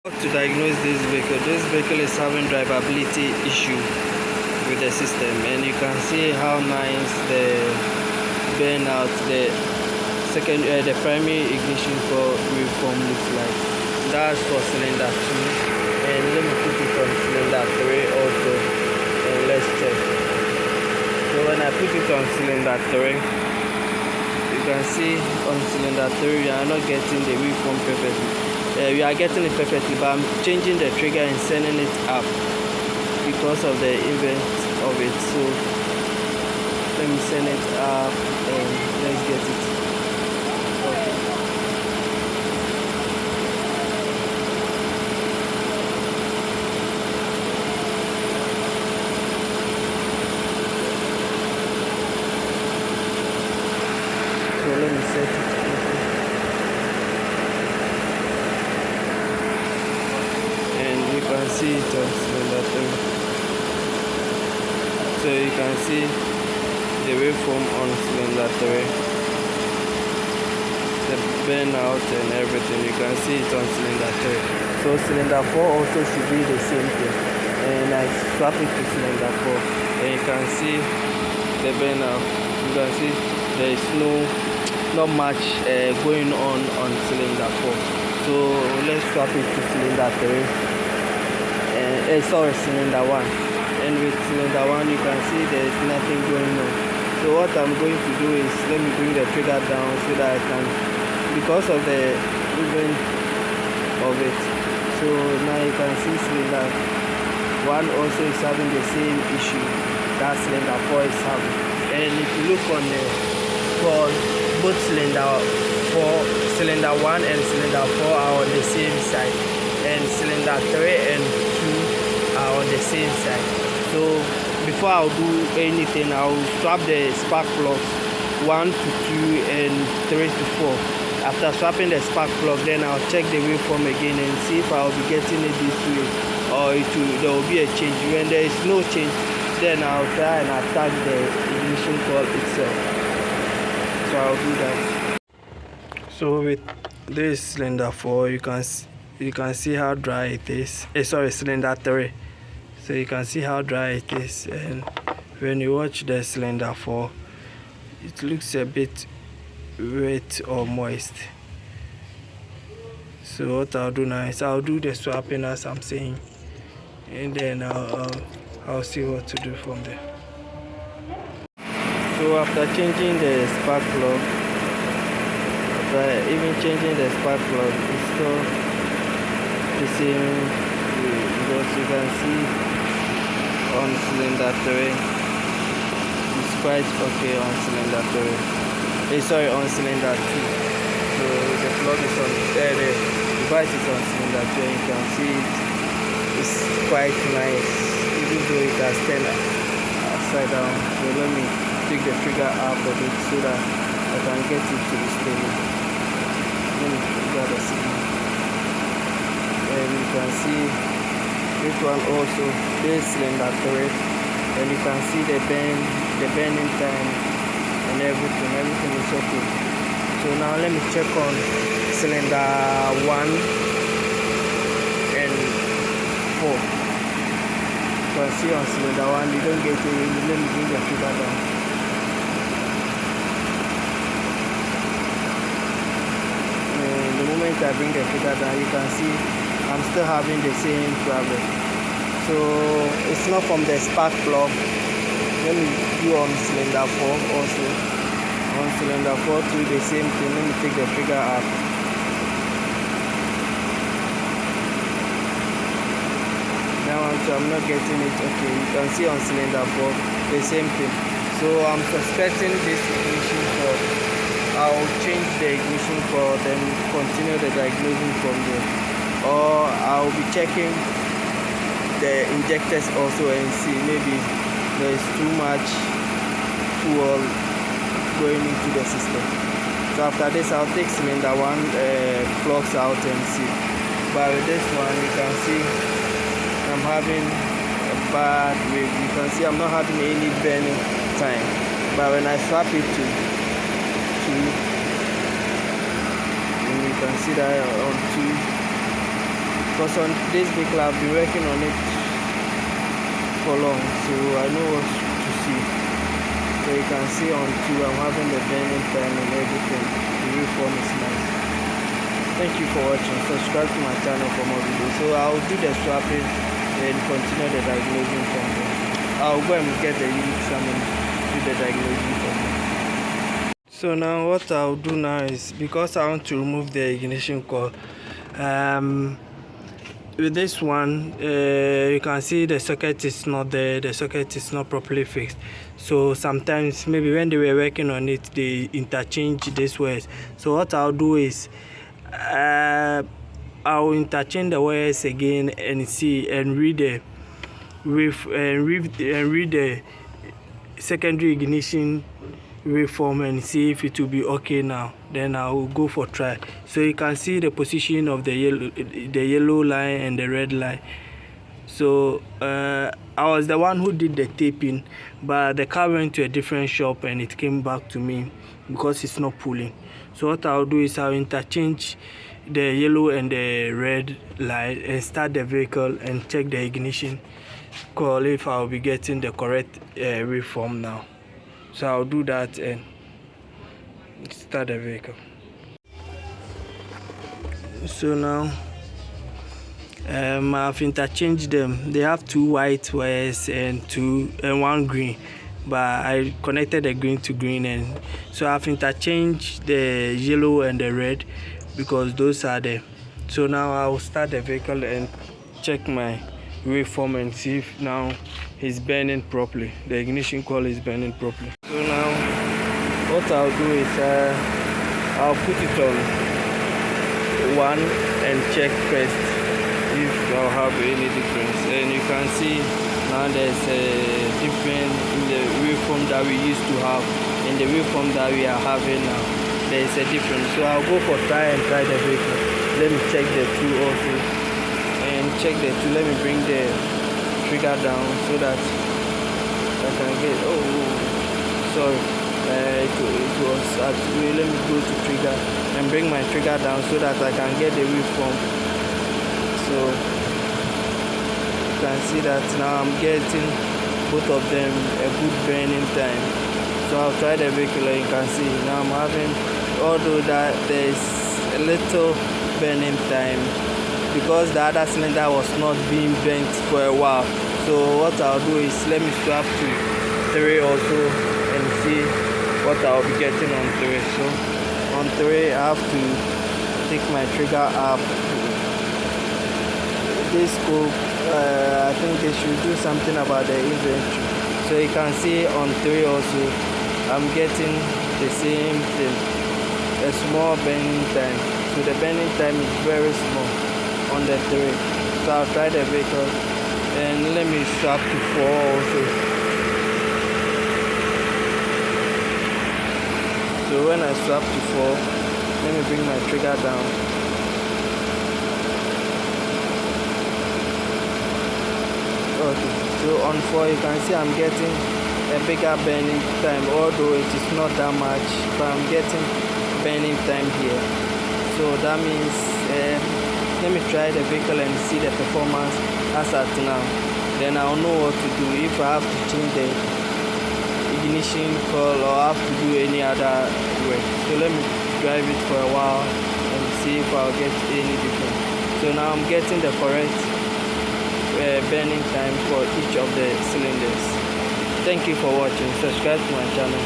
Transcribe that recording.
To diagnose this vehicle is having drivability issue with the system, and you can see how nice the burnout, the primary ignition coil waveform looks like. That's for cylinder 2, and let me put it on cylinder 3 also, and let's check. So when I put it on cylinder 3, you can see on cylinder 3 we are not getting the waveform perfectly. We are getting it perfectly, but I'm changing the trigger and sending it up because of the event of it. So let me send it up and let's get it. Okay. So let me set it. You can see it on cylinder 3. So you can see the waveform on cylinder 3, the burnout and everything. You can see it on cylinder 3. So cylinder 4 also should be the same thing. And I swap it to cylinder 4, and you can see the burnout. You can see there is not much going on cylinder 4. So let's swap it to cylinder 3. Cylinder 1, and with cylinder 1 you can see there is nothing going on. So what I'm going to do is let me bring the trigger down so that I can, because of the movement of it. So now you can see cylinder 1 also is having the same issue that cylinder 4 is having. And if you look on the for both cylinder 1 and cylinder 4 are on the same side, and cylinder 3 and 2 are on the same side. So before I'll do anything, I'll swap the spark plugs 1 to 2 and 3 to 4. After swapping the spark plug, then I'll check the waveform again and see if I'll be getting it this way or there will be a change. When there is no change, then I'll try and attack the ignition coil itself. So I'll do that. So with this cylinder 4, you can see how dry it is. Cylinder 3. So you can see how dry it is, and when you watch the cylinder 4, it looks a bit wet or moist. So what I'll do now is I'll do the swapping as I'm saying, and then I'll see what to do from there. So after changing the spark plug, it's still the same, because you can see on cylinder 3 it's quite okay on cylinder 3. On cylinder 2. So the plug is on there, the device is on cylinder 2, and you can see it's quite nice, even though it has turned upside down. So let me take the trigger out of it so that I can get it to the stable. Let me trigger the signal, and you can see this one also, this cylinder 3, and you can see the burning time and everything is okay. So now let me check on cylinder 1 and 4. You can see on cylinder 1 you don't get it. Let me bring the trigger down. And the moment I bring the trigger down, you can see I'm still having the same problem. So it's not from the spark plug. Let me do on cylinder 4 also. On cylinder 4 too, the same thing. Let me take the trigger up. Now I'm not getting it. Okay, you can see on cylinder 4 the same thing. So I'm suspecting this ignition coil. I'll change the ignition coil, then continue the diagnosing from there. Or I'll be checking the injectors also and see maybe there is too much fuel going into the system. So after this I'll take cylinder 1 plugs out and see. But with this one you can see I'm having a bad wave. You can see I'm not having any burning time. But when I swap it to 2, and you can see that on 2 because on this vehicle I've been working on it for long, so I know what to see. So you can see on 2 I'm having the burning time and everything. The reform is nice. Thank you for watching. Subscribe to my channel for more videos. So I'll do the swapping and continue the diagnosing from there. I'll go and get the units and do the diagnosing from there. So now what I'll do now is, because I want to remove the ignition coil, with this one, you can see the socket is not there, the socket is not properly fixed. So sometimes maybe when they were working on it, they interchange these wires. So what I'll do is I'll interchange the wires again and see and read the read the secondary ignition waveform and see if it will be okay now. Then I will go for try. So you can see the position of the yellow line and the red line. So I was the one who did the taping, but the car went to a different shop and it came back to me because it's not pulling. So what I'll do is I'll interchange the yellow and the red light and start the vehicle and check the ignition coil if I'll be getting the correct waveform now. So I'll do that and start the vehicle. So now I've interchanged them. They have 2 white wires and 1 green, but I connected the green to green, and so I've interchanged the yellow and the red because those are there. So now I'll start the vehicle and check my waveform and see if now it's burning properly. The ignition coil is burning properly. So now what I'll do is I'll put it on 1 and check first if I'll have any difference. And you can see now there's a difference in the waveform that we used to have and the waveform that we are having now. There's a difference. So I'll go for try the vehicle. Let me check the 2 also and check the 2. Let me bring the trigger down so that I can get it was at let me go to trigger and bring my trigger down so that I can get the waveform. So you can see that now I'm getting both of them a good burning time. So I'll try the vehicle and you can see now I'm having, although that there's a little burning time because the other cylinder was not being bent for a while. So what I'll do is let me swap to 3 also and see what I'll be getting on 3. So on 3 I have to take my trigger up. This scope, I think they should do something about the inventory. So you can see on 3 also I'm getting the same thing, a small burning time. So the burning time is very small on the 3. So I'll try the vehicle and let me swap to 4 also. So when I swap to 4, let me bring my trigger down. Okay, so on 4 you can see I'm getting a bigger burning time, although it is not that much, but I'm getting burning time here. So that means let me try the vehicle and see the performance as at now. Then I'll know what to do if I have to change the ignition coil or have to do any other work. So let me drive it for a while and see if I'll get any difference. So now I'm getting the correct burning time for each of the cylinders. Thank you for watching. Subscribe to my channel.